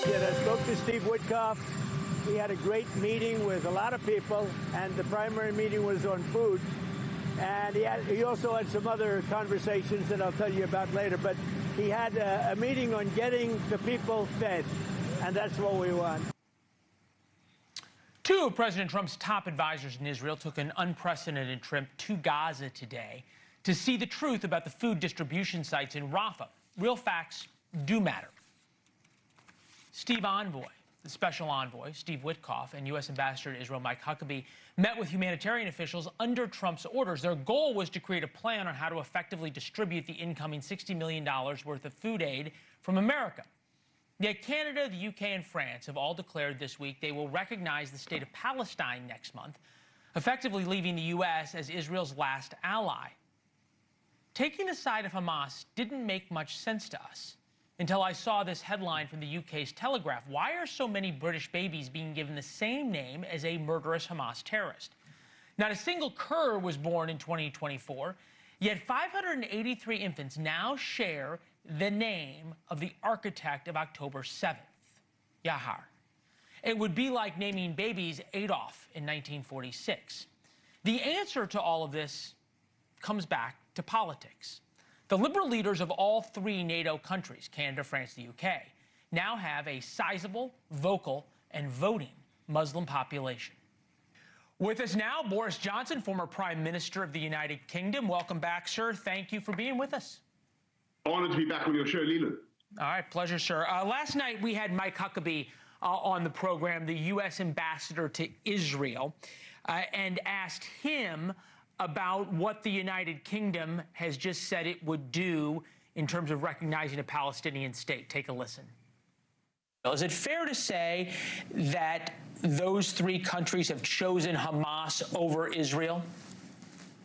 did. I spoke to Steve Witkoff. He had a great meeting with a lot of people, and the primary meeting was on food. And he also had some other conversations that I'll tell you about later. But he had a meeting on getting the people fed, and that's what we want. Two of President Trump's top advisors in Israel took an unprecedented trip to Gaza today to see the truth about the food distribution sites in Rafa. Real facts do matter. Steve Envoy, the special envoy, Steve Witkoff, and U.S. Ambassador to Israel, Mike Huckabee, met with humanitarian officials under Trump's orders. Their goal was to create a plan on how to effectively distribute the incoming $60 million worth of food aid from America. Yet Canada, the UK, and France have all declared this week they will recognize the state of Palestine next month, effectively leaving the U.S. as Israel's last ally. Taking the side of Hamas didn't make much sense to us until I saw this headline from the UK's Telegraph. Why are so many British babies being given the same name as a murderous Hamas terrorist? Not a single cur was born in 2024, yet 583 infants now share the name of the architect of October 7th, Yahar. It would be like naming babies Adolf in 1946. The answer to all of this comes back to politics. The liberal leaders of all three NATO countries, Canada, France, the UK, now have a sizable, vocal, and voting Muslim population. With us now, Boris Johnson, former Prime Minister of the United Kingdom. Welcome back, sir. Thank you for being with us. Honored to be back on your show, Leland. All right, pleasure, sir. Last night, we had Mike Huckabee on the program, the U.S. ambassador to Israel, and asked him about what the United Kingdom has just said it would do in terms of recognizing a Palestinian state. Take a listen. Is it fair to say that those three countries have chosen Hamas over Israel?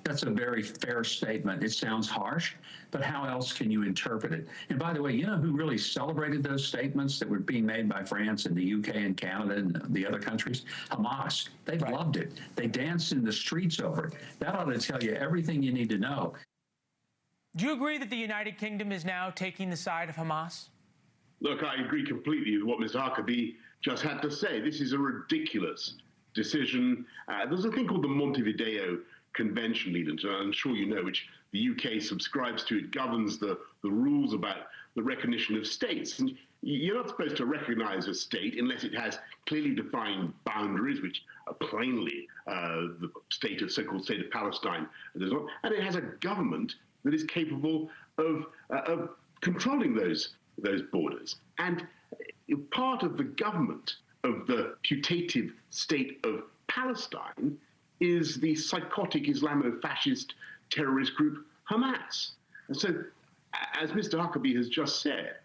That's a very fair statement. It sounds harsh, but how else can you interpret it? And by the way, you know who really celebrated those statements that were being made by France and the UK and Canada and the other countries? Hamas. They loved it. They danced in the streets over it. That ought to tell you everything you need to know. Do you agree that the United Kingdom is now taking the side of Hamas? Look, I agree completely with what Mr. Huckabee just had to say. This is a ridiculous decision. There's a thing called the Montevideo Convention, Leland, I'm sure you know, which the UK subscribes to. It governs the rules about the recognition of states. And you're not supposed to recognize a state unless it has clearly defined boundaries, which are plainly the so-called state of Palestine does not, and it has a government that is capable of controlling those borders. And part of the government of the putative state of Palestine is the psychotic Islamo-fascist terrorist group Hamas. And so, as Mr. Huckabee has just said,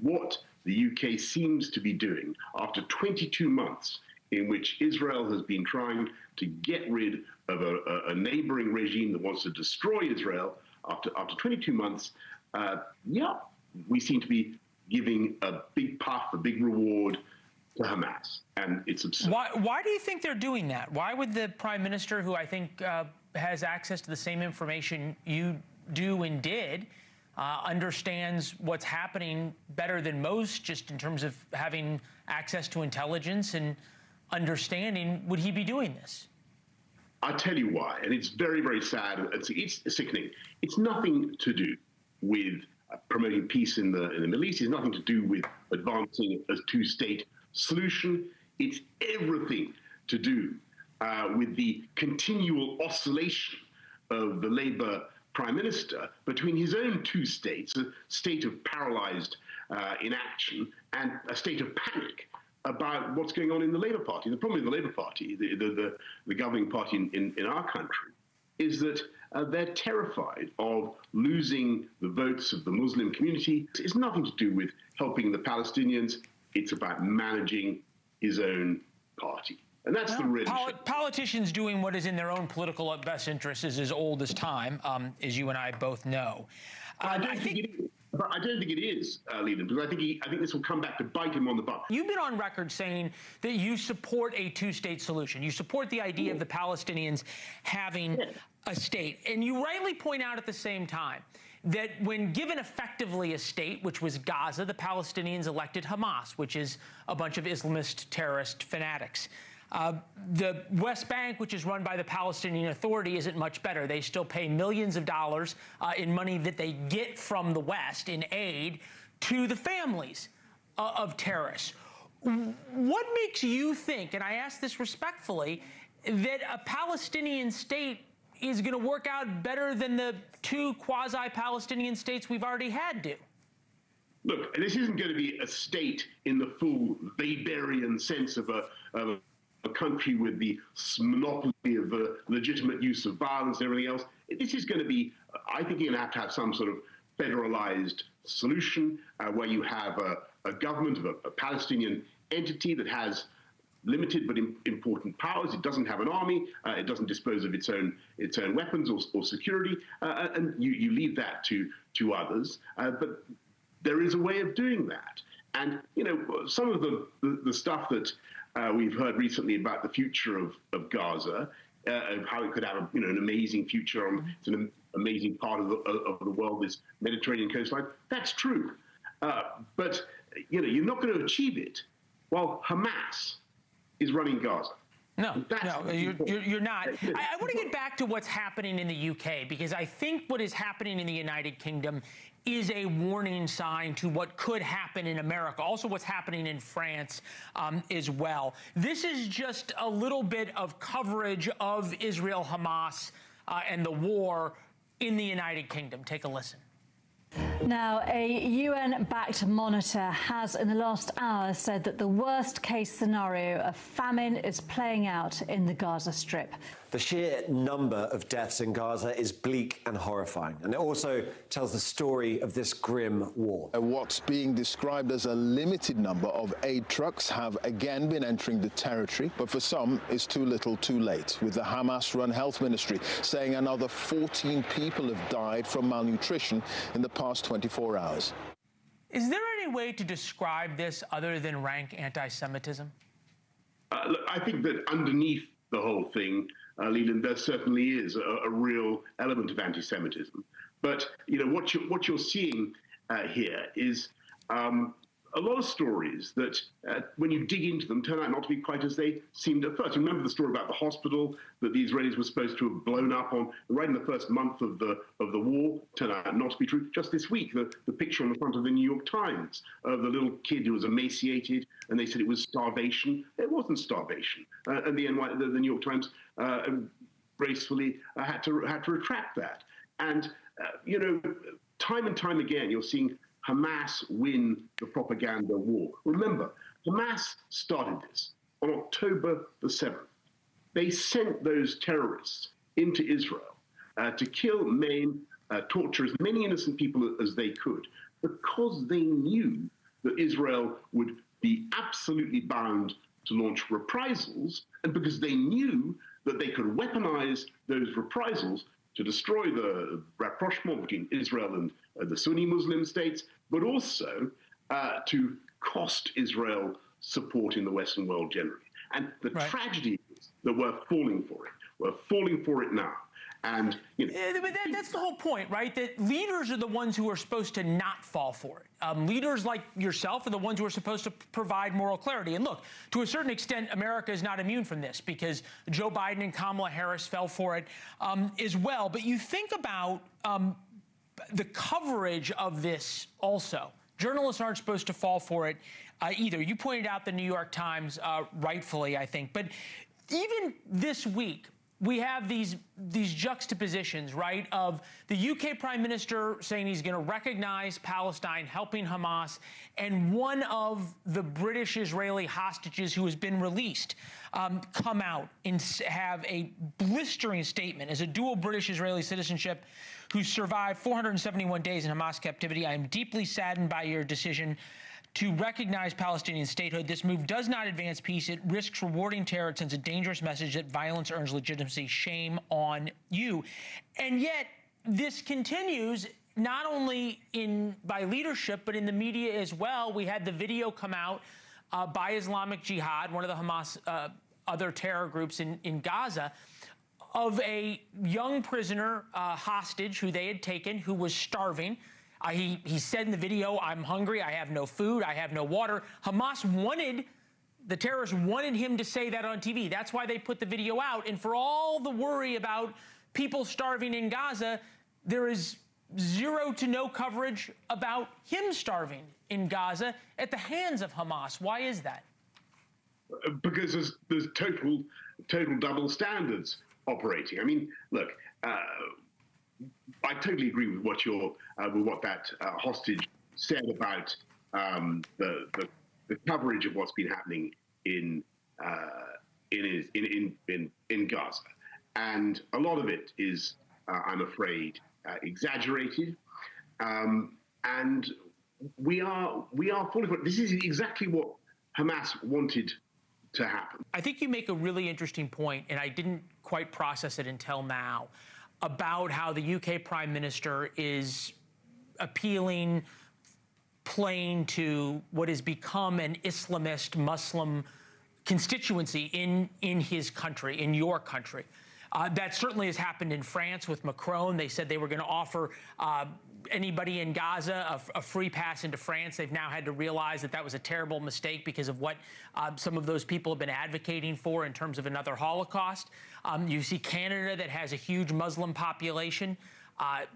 what the UK seems to be doing after 22 months in which Israel has been trying to get rid of a neighboring regime that wants to destroy Israel, after 22 months, we seem to be giving a big puff, a big reward to Hamas, and it's absurd. Why do you think they're doing that? Why would the Prime Minister, who I think has access to the same information you do and did, understands what's happening better than most, just in terms of having access to intelligence and understanding, would he be doing this? I'll tell you why, and it's very, very sad. It's sickening. It's nothing to do with promoting peace in the Middle East. It's nothing to do with advancing a two-state solution. It's everything to do with the continual oscillation of the Labour Prime Minister between his own two states, a state of paralyzed inaction and a state of panic about what's going on in the Labour Party. The problem with the Labour Party, the governing party in our country, is that they're terrified of losing the votes of the Muslim community. It's nothing to do with helping the Palestinians. It's about managing his own party. And that's the real issue. Politicians doing what is in their own political best interest is as old as time, as you and I both know. I don't think it is, Leland, because I think this will come back to bite him on the butt. You've been on record saying that you support a two-state solution. You support the idea of the Palestinians having a state. And you rightly point out at the same time that when given effectively a state, which was Gaza, the Palestinians elected Hamas, which is a bunch of Islamist terrorist fanatics. The West Bank, which is run by the Palestinian Authority, isn't much better. They still pay millions of dollars in money that they get from the West in aid to the families of terrorists. What makes you think, and I ask this respectfully, that a Palestinian state is going to work out better than the two quasi-Palestinian states we've already had do? Look, this isn't going to be a state in the full Weberian sense of a country with the monopoly of legitimate use of violence and everything else. This is going to be, I think you're going to have some sort of federalized solution where you have a government of a Palestinian entity that has limited but important powers. It doesn't have an army. It doesn't dispose of its own weapons or security, and you leave that to others. But there is a way of doing that. And some of the stuff that we've heard recently about the future of Gaza, how it could have an amazing future it's an amazing part of the world, this Mediterranean coastline. That's true, but you're not going to achieve it while Hamas is running Gaza. No, you're not. I want to get back to what's happening in the UK, because I think what is happening in the United Kingdom is a warning sign to what could happen in America, also what's happening in France as well. This is just a little bit of coverage of Israel, Hamas, and the war in the United Kingdom. Take a listen. Now, a UN-backed monitor has in the last hour said that the worst-case scenario of famine is playing out in the Gaza Strip. The sheer number of deaths in Gaza is bleak and horrifying, and it also tells the story of this grim war. What's being described as a limited number of aid trucks have again been entering the territory, but for some it's too little too late, with the Hamas-run health ministry saying another 14 people have died from malnutrition in the past 24 hours. Is there any way to describe this other than rank anti-Semitism? Look, I think that underneath the whole thing, Leland, there certainly is a real element of anti-Semitism. But what you're seeing here is a lot of stories that, when you dig into them, turn out not to be quite as they seemed at first. Remember the story about the hospital that the Israelis were supposed to have blown up on right in the first month of the war? Turned out not to be true. Just this week, the picture on the front of the New York Times of the little kid who was emaciated, and they said it was starvation. It wasn't starvation, and the New York Times gracefully had to retract that. And time and time again, you're seeing Hamas win the propaganda war. Remember, Hamas started this on October the 7th. They sent those terrorists into Israel to kill, maim, torture as many innocent people as they could, because they knew that Israel would be absolutely bound to launch reprisals, and because they knew that they could weaponize those reprisals to destroy the rapprochement between Israel and the Sunni Muslim states, but also to cost Israel support in the Western world generally. And the tragedy is that we're falling for it. We're falling for it now. And but that's the whole point, right? That leaders are the ones who are supposed to not fall for it. Leaders like yourself are the ones who are supposed to provide moral clarity. And look, to a certain extent, America is not immune from this, because Joe Biden and Kamala Harris fell for it as well. But you think about the coverage of this also. Journalists aren't supposed to fall for it either. You pointed out the New York Times, rightfully, I think. But even this week, we have these juxtapositions, right, of the UK Prime Minister saying he's going to recognize Palestine, helping Hamas, and one of the British-Israeli hostages who has been released come out and have a blistering statement. As a dual British-Israeli citizenship who survived 471 days in Hamas captivity, I am deeply saddened by your decision to recognize Palestinian statehood. This move does not advance peace. It risks rewarding terror. It sends a dangerous message that violence earns legitimacy. Shame on you. And yet, this continues not only by leadership, but in the media as well. We had the video come out by Islamic Jihad, one of the Hamas other terror groups in Gaza, of a young prisoner hostage who they had taken, who was starving. He said in the video, "I'm hungry, I have no food, I have no water." The terrorists wanted him to say that on TV. That's why they put the video out. And for all the worry about people starving in Gaza, there is zero to no coverage about him starving in Gaza at the hands of Hamas. Why is that? Because there's total double standards operating. I mean, look, I totally agree with what that hostage said about the coverage of what's been happening in Gaza, and a lot of it is, I'm afraid, exaggerated, and we are falling for it. This is exactly what Hamas wanted to happen. I think you make a really interesting point, and I didn't quite process it until now, about how the UK Prime Minister is playing to what has become an Islamist Muslim constituency in his country, in your country. That certainly has happened in France with Macron. They said they were going to offer anybody in Gaza a free pass into France. They've now had to realize that that was a terrible mistake because of what some of those people have been advocating for in terms of another Holocaust. You see Canada, that has a huge Muslim population.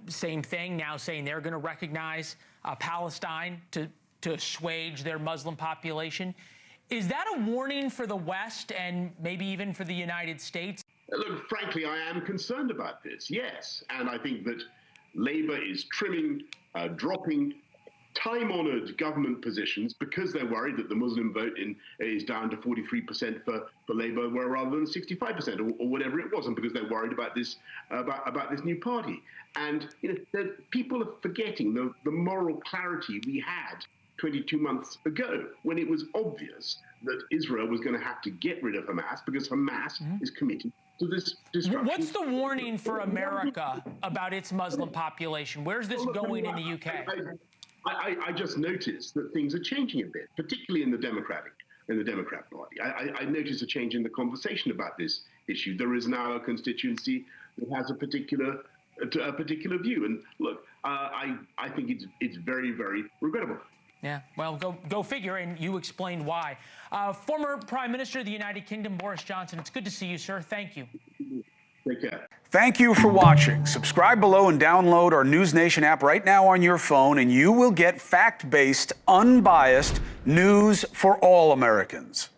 Same thing, now saying they're going to recognize Palestine to assuage their Muslim population. Is that a warning for the West and maybe even for the United States? Look, frankly, I am concerned about this, yes. And I think that Labour is trimming, dropping time-honoured government positions because they're worried that the Muslim vote is down to 43% for Labour, rather than 65% or whatever it was, and because they're worried about this new party. And people are forgetting the moral clarity we had 22 months ago, when it was obvious that Israel was going to have to get rid of Hamas because Hamas is committed to this destruction. What's the warning for America about its Muslim population? Where's this going in the UK? I just noticed that things are changing a bit, particularly in the Democrat Party. I noticed a change in the conversation about this issue. There is now a constituency that has a particular view, and look, I think it's very, very regrettable. Yeah, well, go figure, and you explained why. Former Prime Minister of the United Kingdom, Boris Johnson, it's good to see you, sir. Thank you. Take care. Thank you for watching. Subscribe below and download our NewsNation app right now on your phone, and you will get fact-based, unbiased news for all Americans.